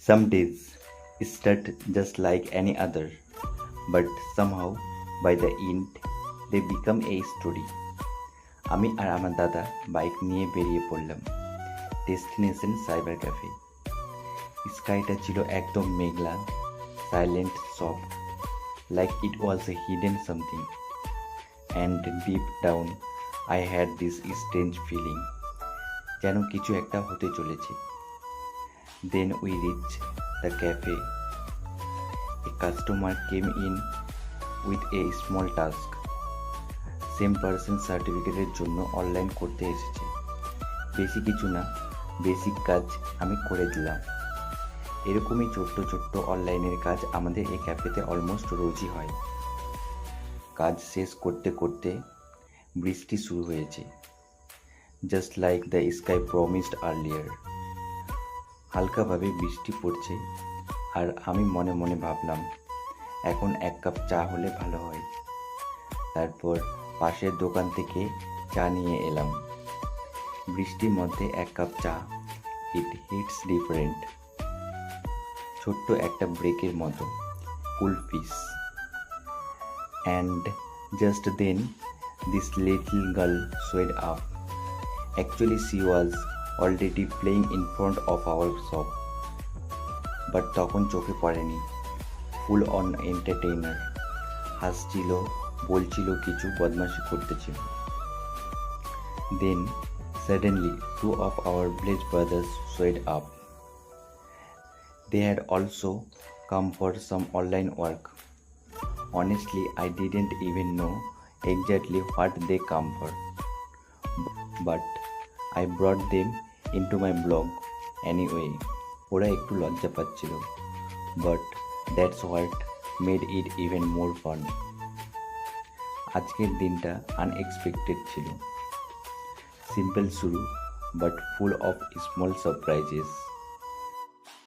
Some days start just like any other, but somehow by the end they become a story. আমি আর আমার দাদা bike নিয়ে বেরিয়ে পড়লাম ডেস্টিনেশন সাইবার ক্যাফে। স্কাইটা ছিল একদম মেঘলা, silent, soft, like it was a hidden something. And deep down I had this strange feeling, যেন কিছু একটা হতে চলেছে। Then we reach the cafe. A customer came in with a small task. Same person সার্টিফিকেটের জন্য online করতে এসেছে। বেশি কিছু না, বেসিক কাজ আমি করে দিলাম। এরকমই ছোট্ট ছোট্ট অনলাইনের কাজ আমাদের এই ক্যাফেতে অলমোস্ট রোজই হয়। কাজ শেষ করতে করতে বৃষ্টি শুরু হয়েছে, just like the sky promised earlier. হালকাভাবে বৃষ্টি পড়ছে, আর আমি মনে মনে ভাবলাম এখন এক কাপ চা হলে ভালো হয়। তারপর পাশের দোকান থেকে চা নিয়ে এলাম। বৃষ্টির মধ্যে এক কাপ চা, ইট হিটস ডিফারেন্ট। ছোট্ট একটা ব্রেকের মতো, full peace. And just then this little girl showed up. Actually she was already playing in front of our shop, but তখন চোখে পড়েনি। ফুল অন এন্টারটেইনার, হাসছিল, বলছিল, কিছু বদমাশি করতেছিল। দেন suddenly two of our village brothers showed up. They had also come for some online work. Honestly, I didn't even know exactly what they come for, but I brought them into my blog anyway. ওরা একটু লজ্জা পাচ্ছিল, but that's what made it even more fun. আজকের দিনটা unexpected ছিল। Simple শুরু, but full of small surprises.